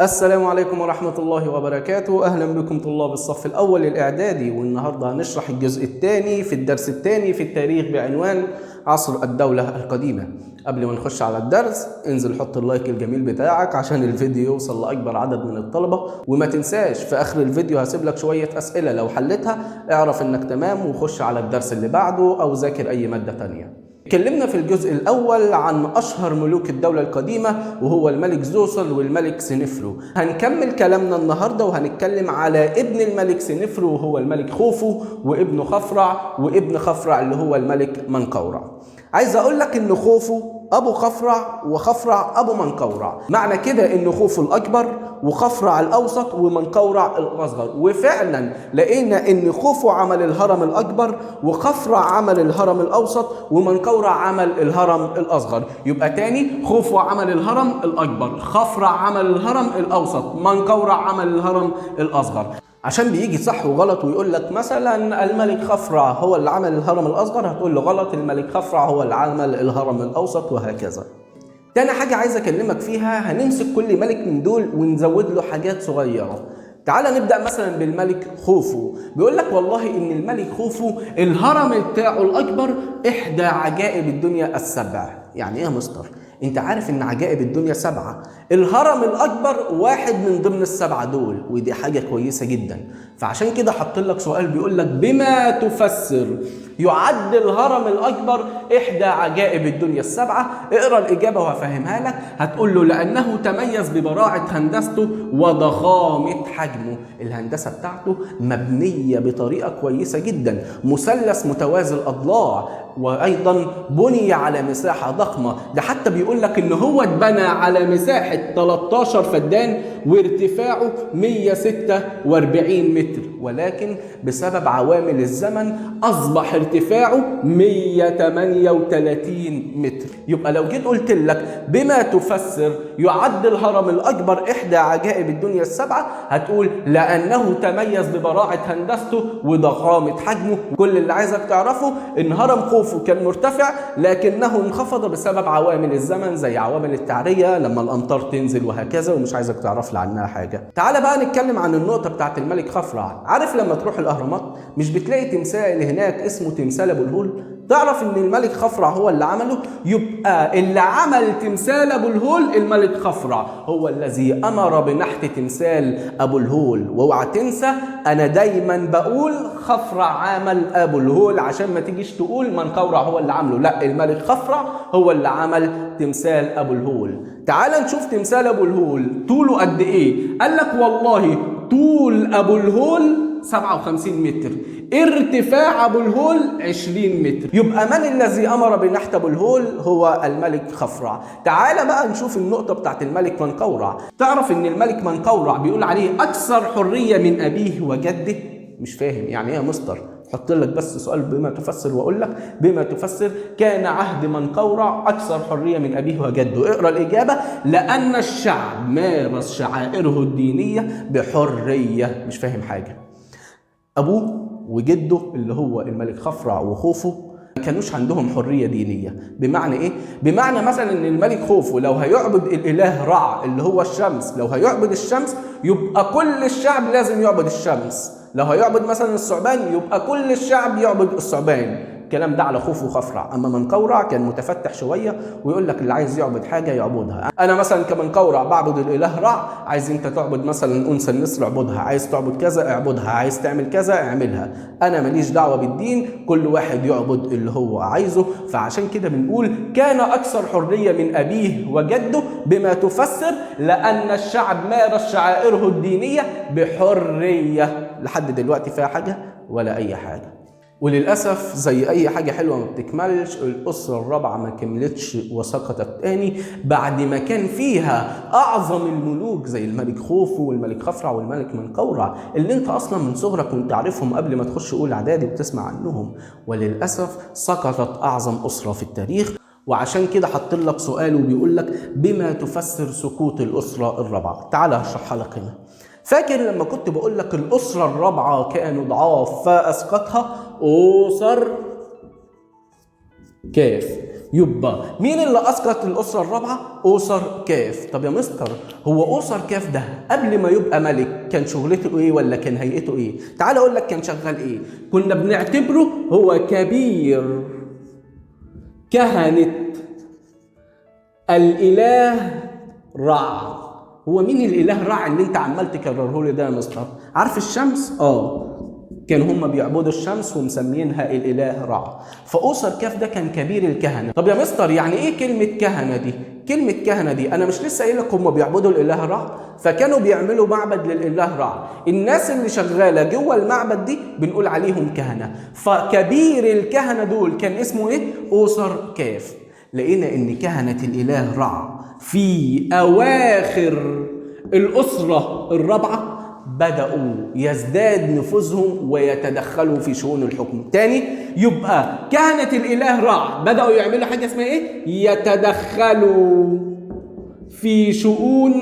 السلام عليكم ورحمة الله وبركاته. أهلا بكم طلاب الصف الأول الإعدادي، والنهاردة هنشرح الجزء الثاني في الدرس الثاني في التاريخ بعنوان عصر الدولة القديمة. قبل ما نخش على الدرس انزل حط اللايك الجميل بتاعك عشان الفيديو يوصل لأكبر عدد من الطلبة، وما تنساش في آخر الفيديو هسيب لك شوية أسئلة لو حلتها اعرف إنك تمام وخش على الدرس اللي بعده أو ذاكر أي مادة تانية. اتكلمنا في الجزء الأول عن أشهر ملوك الدولة القديمة وهو الملك زوسر والملك سنفرو. هنكمل كلامنا النهاردة وهنتكلم على ابن الملك سنفرو وهو الملك خوفو، وابنه خفرع، وابن خفرع اللي هو الملك منقورع. عايز أقول لك إن خوفو أبو خفرع وخفرع أبو منقورع، معنى كده إن خوفو الأكبر وخفرع الأوسط ومنقورع الأصغر. وفعلا لقينا إن خوفو عمل الهرم الأكبر وخفرع عمل الهرم الأوسط ومنقورع عمل الهرم الأصغر. يبقى تاني، خوفو عمل الهرم الأكبر، خفرع عمل الهرم الأوسط، منقورع عمل الهرم الأصغر. عشان بيجي صح وغلط ويقول لك مثلا الملك خفرع هو اللي عمل الهرم الأصغر، هتقول له غلط، الملك خفرع هو اللي عمل الهرم الأوسط، وهكذا. تاني حاجة عايز أكلمك فيها، هنمسك كل ملك من دول ونزود له حاجات صغيرة. تعال نبدأ مثلا بالملك خوفو. بيقول لك والله إن الملك خوفو الهرم بتاعه الأكبر إحدى عجائب الدنيا السبع. يعني إيه يا مستر؟ أنت عارف إن عجائب الدنيا 7، الهرم الأكبر واحد من ضمن ال7 دول، ودي حاجة كويسة جدا. فعشان كده حط لك سؤال بيقول لك بما تفسر يعد الهرم الأكبر إحدى عجائب الدنيا ال7. اقرأ الإجابة وهفهمها لك. هتقول له لأنه تميز ببراعة هندسته وضخامة حجمه. الهندسة بتاعته مبنية بطريقة كويسة جدا، مثلث متوازي الأضلاع، وأيضا بني على مساحة ضخمة. ده حتى بيقول لك إن هو اتبنى على مساحة 13 فدان وارتفاعه 146 متر، ولكن بسبب عوامل الزمن أصبح ارتفاعه 138 متر. يبقى لو جيت قلت لك بما تفسر يعد الهرم الأكبر إحدى عجائب الدنيا ال7، هتقول لأنه تميز ببراعة هندسته وضخامة حجمه. كل اللي عايزك تعرفه إن هرم خوفو كان مرتفع لكنه انخفض بسبب عوامل الزمن زي عوامل التعرية لما الأمطار تنزل وهكذا، ومش عايزك تعرف لي عنها حاجة. تعال بقى نتكلم عن النقطة بتاعت الملك خفرع. عارف لما تروح الأهرامات مش بتلاقي تمثال هناك اسمه تمثال أبو الهول؟ تعرف ان الملك خفرع هو اللي عمله؟ يبقى اللي عمل تمثال ابو الهول الملك خفرع، هو الذي امر بنحت تمثال ابو الهول. واوعى تنسى انا دايما بقول خفرع عمل ابو الهول عشان ما تيجيش تقول منقورع هو اللي عمله. لا، الملك خفرع هو اللي عمل تمثال ابو الهول. تعال نشوف تمثال ابو الهول طوله قد ايه. قال لك والله طول ابو الهول 57 متر، ارتفاع ابو الهول 20 متر. يبقى من الذي امر بنحت ابو الهول؟ هو الملك خفرع. تعال بقى نشوف النقطة بتاعت الملك منقورع. تعرف ان الملك منقورع بيقول عليه اكثر حرية من ابيه وجده؟ مش فاهم يعني ايه يا مستر؟ حط لك بس سؤال بما تفسر واقول لك بما تفسر كان عهد منقورع اكثر حريه من ابيه وجده. اقرا الاجابه، لان الشعب مارس شعائره الدينيه بحريه. مش فاهم حاجه. ابوه وجده اللي هو الملك خفرع وخوفو ما كانوش عندهم حريه دينيه. بمعنى ايه؟ بمعنى مثلا ان الملك خوفو لو هيعبد الاله رع اللي هو الشمس، لو هيعبد الشمس يبقى كل الشعب لازم يعبد الشمس. لو هيعبد مثلا الثعبان يبقى كل الشعب يعبد الثعبان. الكلام ده على خوفو وخفرع. اما منقورع كان متفتح شويه ويقول لك اللي عايز يعبد حاجه يعبدها. انا مثلا كمنقورع بعبد الاله رع، عايز انت تعبد مثلا انثى النسر اعبدها، عايز تعبد كذا اعبدها، عايز تعمل كذا اعملها. انا ماليش دعوه بالدين، كل واحد يعبد اللي هو عايزه. فعشان كده بنقول كان اكثر حريه من ابيه وجده. بما تفسر لان الشعب مارس شعائره الدينيه بحريه. لحد دلوقتي فيها حاجه ولا اي حاجه؟ وللأسف زي أي حاجة حلوة ما بتكملش، الأسرة الرابعة ما كملتش وسقطت تاني بعد ما كان فيها أعظم الملوك زي الملك خوفو والملك خفرع والملك منقورع اللي أنت أصلا من صغرك كنت عارفهم قبل ما تخش أولى إعدادي وتسمع عنهم. وللأسف سقطت أعظم أسرة في التاريخ. وعشان كده حط لك سؤال وبيقول لك بما تفسر سقوط الأسرة الرابعة. تعال هشرحها لك هنا. فاكر لما كنت بقول لك الأسرة الرابعة كانوا ضعاف فأسقطها أسر كاف؟ يبقى مين اللي اسقط الاسره الرابعه؟ اوسر كاف. طب يا مستر، هو اوسر كاف ده قبل ما يبقى ملك كان شغلته ايه ولا كان هيئته ايه؟ تعال اقول لك كان شغال ايه. كنا بنعتبره هو كبير كهنه الاله رع. هو مين الاله رع اللي انت عمال تكرره لي ده يا مستر؟ عارف الشمس؟ كان هم بيعبدوا الشمس ومسمينها الاله رع. فاوسر كاف ده كان كبير الكهنه. طب يا مستر يعني ايه كلمه كهنه دي؟ كلمه كهنه دي انا مش لسه قايل لك هم بيعبدوا الاله رع؟ فكانوا بيعملوا معبد للاله رع. الناس اللي شغاله جوه المعبد دي بنقول عليهم كهنه. فكبير الكهنه دول كان اسمه ايه؟ اوسر كاف. لقينا ان كهنه الاله رع في اواخر الاسره الرابعه بدأوا يزداد نفوذهم ويتدخلوا في شؤون الحكم. تاني، يبقى كهنة الإله رع بدأوا يعملوا حاجة اسمها إيه؟ يتدخلوا في شؤون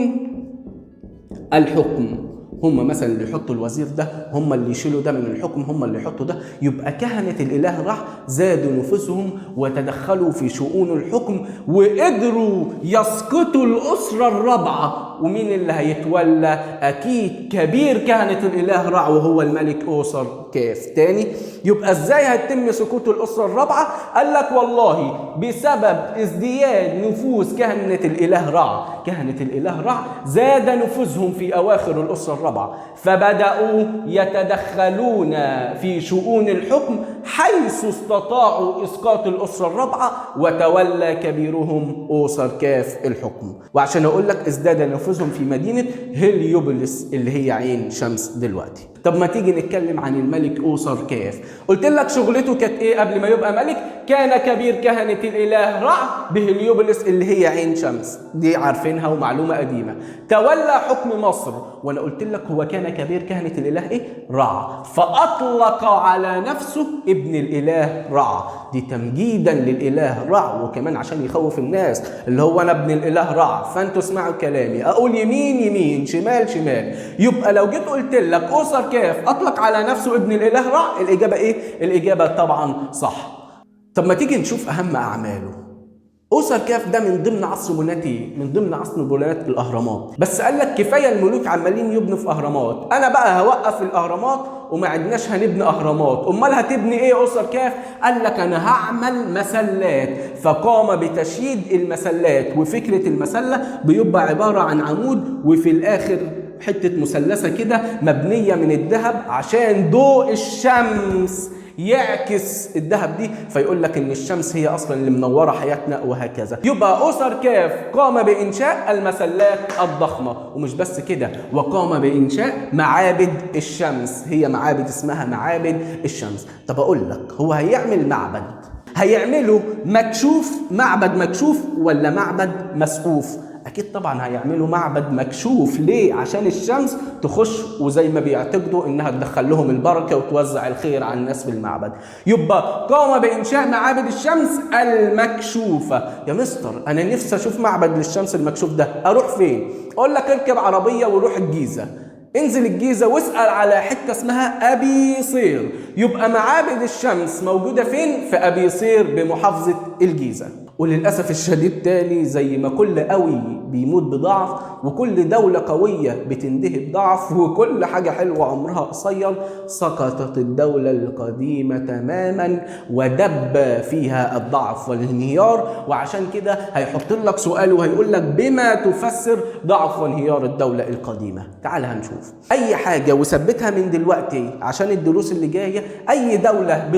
الحكم. هم مثلا اللي يحطوا الوزير ده، هم اللي يشيلوا ده من الحكم، هم اللي يحطوا ده. يبقى كهنة الإله رع زادوا نفوذهم وتدخلوا في شؤون الحكم وقدروا يسقطوا الأسرة الرابعة. ومين اللي هيتولى؟ أكيد كبير كهنة الإله رع وهو الملك أوسر كاف. تاني، يبقى ازاي هيتم سقوط الأسرة الرابعة؟ قال لك والله بسبب ازدياد نفوذ كهنة الإله رع. كهنة الإله رع زاد نفوذهم في أواخر الأسرة الرابعة، فبدأوا يتدخلون في شؤون الحكم حيث استطاعوا إسقاط الأسرة الرابعة، وتولى كبيرهم أوسر كاف الحكم. وعشان أقول لك ازداد نفوذهم في مدينة هليوبوليس اللي هي عين شمس دلوقتي. طب ما تيجي نتكلم عن الملك أوسر كاف. قلت لك شغلته كانت ايه قبل ما يبقى ملك؟ كان كبير كهنة الإله رع بهليوبوليس اللي هي عين شمس، دي عارفينها ومعلومة قديمة. تولى حكم مصر، وانا قلت لك هو كان كبير كهنة الإله ايه؟ رع. فأطلق على نفسه ابن الإله رع، دي تمجيدا للإله رع، وكمان عشان يخوف الناس اللي هو انا ابن الإله رع. فانتوا اسمعوا كلامي، اقول يمين يمين شمال شمال. يبقى لو جيت قلت لك أوسر كاف أطلق على نفسه ابن الإله رع، الإجابة إيه؟ الإجابة طبعا صح. طب ما تيجي نشوف أهم أعماله. أوسر كاف ده من ضمن عصر بنات من ضمن عصر بنات الأهرامات. بس قال لك كفاية الملوك عمالين يبنوا في أهرامات، أنا بقى هوقف الأهرامات وما عدناش هنبني أهرامات. أمال هتبني إيه أوسر كاف؟ قال لك أنا هعمل مسلات. فقام بتشييد المسلات، وفكرة المسلة بيبقى عبارة عن عمود وفي الآخر حتة مثلثة كده مبنية من الذهب عشان ضوء الشمس يعكس الذهب دي، فيقول لك ان الشمس هي اصلا اللي منوره حياتنا وهكذا. يبقى أوسر كاف قام بانشاء المسلات الضخمه، ومش بس كده، وقام بانشاء معابد الشمس، هي معابد اسمها معابد الشمس. طب اقول لك هو هيعمل معبد، هيعمله مكشوف، معبد مكشوف ولا معبد مسقوف؟ اكيد طبعا هيعملوا معبد مكشوف. ليه؟ عشان الشمس تخش، وزي ما بيعتقدوا انها تدخل لهم البركه وتوزع الخير على الناس في المعبد. يبقى قام بانشاء معابد الشمس المكشوفه. يا مستر انا نفسي اشوف معبد للشمس المكشوف ده، اروح فين؟ اقول لك اركب عربيه وروح الجيزه، انزل الجيزه واسال على حته اسمها ابي صير. يبقى معابد الشمس موجوده فين؟ في ابي صير بمحافظه الجيزه. وللأسف الشديد تاني، زي ما كل قوي بيموت بضعف، وكل دولة قوية بتنتهي بضعف، وكل حاجة حلوة عمرها قصير، سقطت الدولة القديمة تماما ودب فيها الضعف والانهيار. وعشان كده هيحط لك سؤال وهيقول لك بما تفسر ضعف وانهيار الدولة القديمة. تعال هنشوف أي حاجة وثبتها من دلوقتي عشان الدروس اللي جاية. أي دولة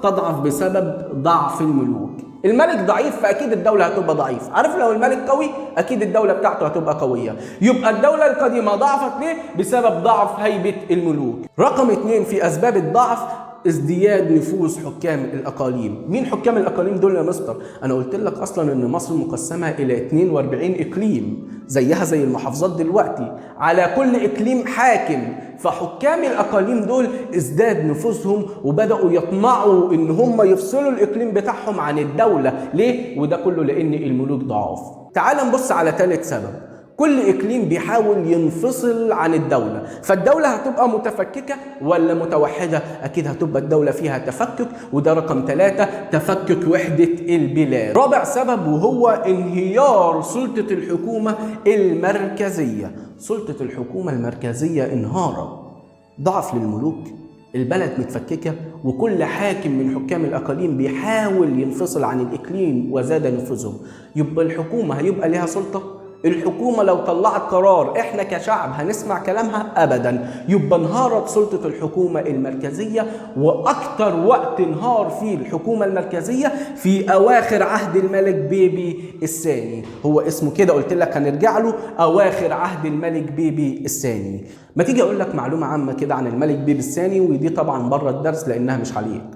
تضعف بسبب ضعف الملوك. الملك ضعيف فأكيد الدولة هتبقى ضعيف. عارف لو الملك قوي أكيد الدولة بتاعته هتبقى قوية. يبقى الدولة القديمة ضعفت ليه؟ بسبب ضعف هيبة الملوك. رقم 2 في أسباب الضعف ازدياد نفوذ حكام الأقاليم. مين حكام الأقاليم دول يا مستر؟ أنا قلت لك أصلا إن مصر مقسمة إلى 42 إقليم زيها زي المحافظات دلوقتي، على كل إقليم حاكم. فحكام الأقاليم دول ازداد نفوذهم وبدأوا يطمعوا إن هم يفصلوا الإقليم بتاعهم عن الدولة. ليه؟ وده كله لأن الملوك ضعاف. تعال نبص على ثالث سبب، كل إقليم بيحاول ينفصل عن الدولة، فالدولة هتبقى متفككة ولا متوحدة؟ أكيد هتبقى الدولة فيها تفكك، وده رقم 3 تفكك وحدة البلاد. رابع سبب وهو انهيار سلطة الحكومة المركزية. سلطة الحكومة المركزية انهارت، ضعف للملوك، البلد متفككة، وكل حاكم من حكام الأقاليم بيحاول ينفصل عن الإقليم وزاد نفوذهم. يبقى الحكومة هيبقى لها سلطة؟ الحكومة لو طلعت قرار احنا كشعب هنسمع كلامها؟ ابدا. يبقى انهارت سلطة الحكومة المركزية، واكتر وقت انهار فيه الحكومة المركزية في اواخر عهد الملك بيبي الثاني. هو اسمه كده، قلت لك هنرجع له، اواخر عهد الملك بيبي الثاني. ما تيجي اقول لك معلومة عامة كده عن الملك بيبي الثاني، ودي طبعا بره الدرس لانها مش عليك.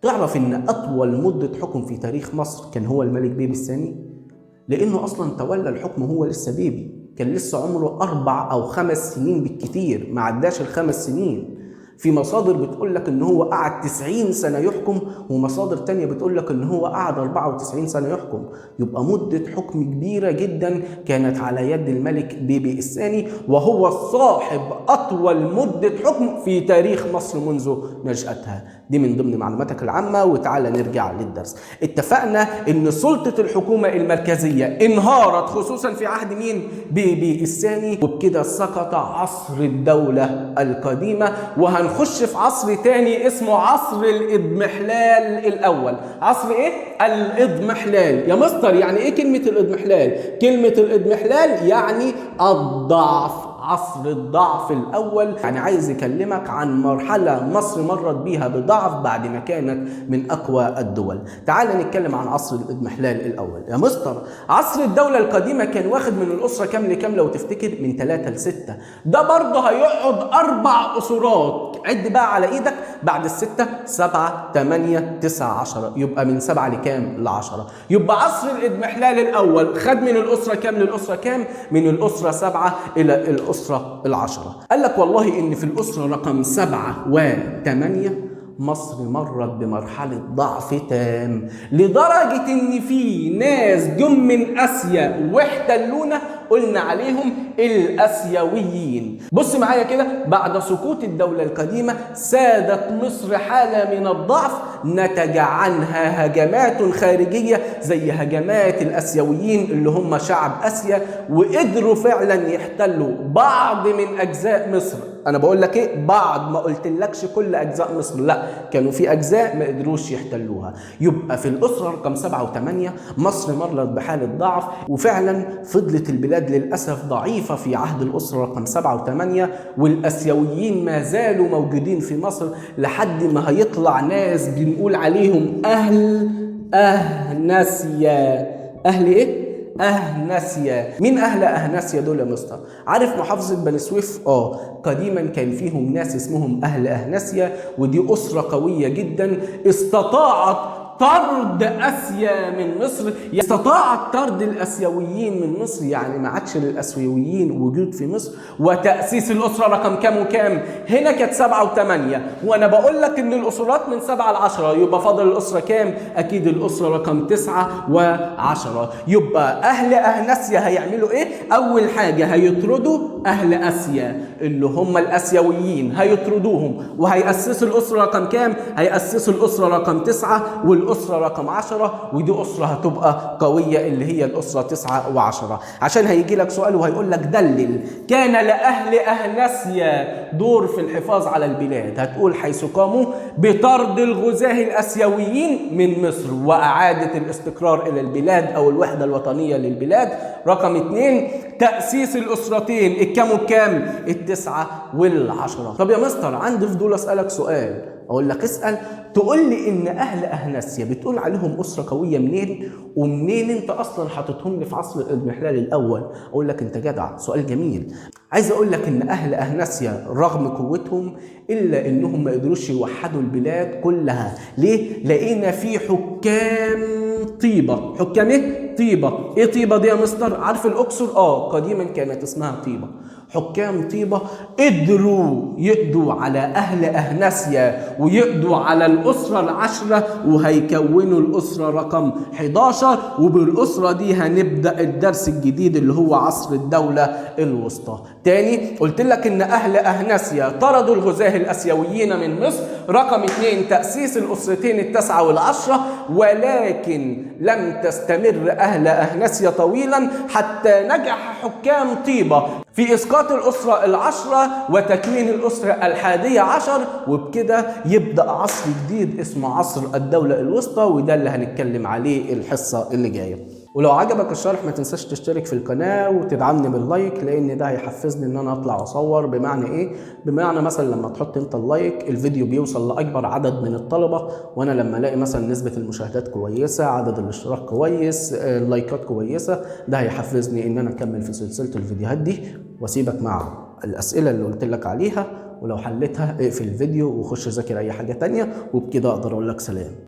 تعرف ان اطول مدة حكم في تاريخ مصر كان هو الملك بيبي الثاني؟ لأنه أصلا تولى الحكم هو لسه بيبي، كان لسه عمره 4 أو 5 سنين بالكتير، ما عداش ال5 سنين. في مصادر بتقول لك إن هو قعد 90 سنة يحكم، ومصادر تانية بتقول لك إن هو قعد 94 سنة يحكم. يبقى مدة حكم كبيرة جدا كانت على يد الملك بيبي الثاني، وهو صاحب أطول مدة حكم في تاريخ مصر منذ نشأتها. دي من ضمن معلوماتك العامة، وتعالى نرجع للدرس. اتفقنا إن سلطة الحكومة المركزية انهارت خصوصا في عهد مين؟ بيبي الثاني، وبكده سقط عصر الدولة القديمة، وهنخش في عصر تاني اسمه عصر الإضمحلال الأول. عصر إيه؟ الإضمحلال. يا مستر يعني إيه كلمة الإضمحلال؟ كلمة الإضمحلال يعني الضعف، عصر الضعف الأول. يعني عايز يكلمك عن مرحلة مصر مرت بيها بضعف بعد ما كانت من أقوى الدول. تعال نتكلم عن عصر الإضمحلال الأول. يا مستر عصر الدولة القديمة كان واخد من الأسرة كام لكام لو تفتكر؟ من 3 ل6. ده برضه هيقعد 4 أسرات. عد بقى على إيدك، بعد ال6 7 8 9 10، يبقى من 7 لكام؟ ل10. يبقى عصر الإضمحلال الأول خد من الأسرة كام للأسرة كام؟ من الأسرة 7 إلى الأسرة 10. قال لك والله إن في الأسرة رقم 7 و8 مصر مرت بمرحلة ضعف تام، لدرجة إن في ناس جم من آسيا واحتلونا قلنا عليهم الآسيويين. بص معايا كده، بعد سقوط الدولة القديمة سادت مصر حالة من الضعف نتج عنها هجمات خارجية زي هجمات الآسيويين اللي هم شعب آسيا، وقدروا فعلا يحتلوا بعض من أجزاء مصر. أنا بقول لك إيه؟ بعض، ما قلتلكش كل أجزاء مصر، لا، كانوا في أجزاء ما قدروش يحتلوها. يبقى في الأسرة رقم 7 و8 مصر مرت بحالة ضعف، وفعلا فضلت البلاد للأسف ضعيفة في عهد الأسرة رقم 7 و8، والآسيويين ما زالوا موجودين في مصر لحد ما هيطلع ناس بنقول عليهم أهل أهناسيا. أهل إيه؟ أهناسيا. مين أهل أهناسيا دول يا مستر؟ عارف محافظة بني سويف؟ قديما كان فيهم ناس اسمهم أهل أهناسيا، ودي أسرة قوية جدا استطاعت طرد آسيا من مصر. استطاعت طرد الآسيويين من مصر، يعني ما عادش للآسيويين وجود في مصر، وتأسيس الأسرة رقم كام وكام؟ هنا كانت 7 و8، وأنا بقول لك إن الأسرات من 7 ل10، يبقى فاضل الأسرة كام؟ أكيد الأسرة رقم 9 و10. يبقى أهل أهناسيا هيعملوا إيه؟ أول حاجة هيطردوا أهل آسيا اللي هم الآسيويين، هيطردوهم وهيأسسوا الأسرة رقم كام؟ هيأسسوا الأسرة رقم 9 والأسرة رقم 10، ودي أسرة هتبقى قوية اللي هي الأسرة 9 و10. عشان هيجي لك سؤال وهيقول لك دلل كان لأهل أهناسيا دور في الحفاظ على البلاد، هتقول حيث قاموا بطرد الغزاة الآسيويين من مصر وإعادة الاستقرار إلى البلاد أو الوحدة الوطنية للبلاد. رقم 2 تأسيس الأسرتين الكام وكام؟ 9 و10. طب يا مستر عندي فضول أسألك سؤال، أقول لك اسأل. تقول لي إن أهل أهناسيا بتقول عليهم أسرة قوية منين؟ ومنين أنت أصلا حاططهم لي في عصر الإضمحلال الأول؟ أقول لك أنت جدع، سؤال جميل. عايز أقول لك إن أهل أهناسيا رغم قوتهم إلا إنهم ما قدروش يوحدوا البلاد كلها. ليه؟ لقينا في حكام طيبة. حكام إيه؟ طيبة. إيه طيبة دي يا مستر؟ عارف الأقصر؟ قديما كانت اسمها طيبة. حكام طيبة قدروا يقضوا على أهل أهنسيا ويقضوا على الأسرة العشرة، وهيكونوا الأسرة رقم 11. وبالأسرة دي هنبدأ الدرس الجديد اللي هو عصر الدولة الوسطى. تاني قلت لك إن أهل أهنسيا طردوا الغزاة الأسيويين من مصر. رقم 2 تأسيس الأسرتين التاسعة والعشرة، ولكن لم تستمر أهل أهنسيا طويلا حتى نجح حكام طيبة في إسقاط الأسرة العشرة وتكوين الأسرة 11، وبكده يبدأ عصر جديد اسمه عصر الدولة الوسطى، وده اللي هنتكلم عليه الحصة اللي جاية. ولو عجبك الشرح ما تنساش تشترك في القناة وتدعمني باللايك، لان ده هيحفزني ان انا اطلع واصور. بمعنى ايه؟ بمعنى مثلا لما تحط انت اللايك الفيديو بيوصل لاكبر عدد من الطلبة، وانا لما الاقي مثلا نسبة المشاهدات كويسة، عدد الاشتراك كويس، اللايكات كويسة، ده هيحفزني ان انا اكمل في سلسلة الفيديوهات دي. واسيبك مع الاسئلة اللي قلت لك عليها، ولو حلتها اقفل الفيديو وخش ذاكر اي حاجة تانية، وبكده اقدر اقول لك سلام.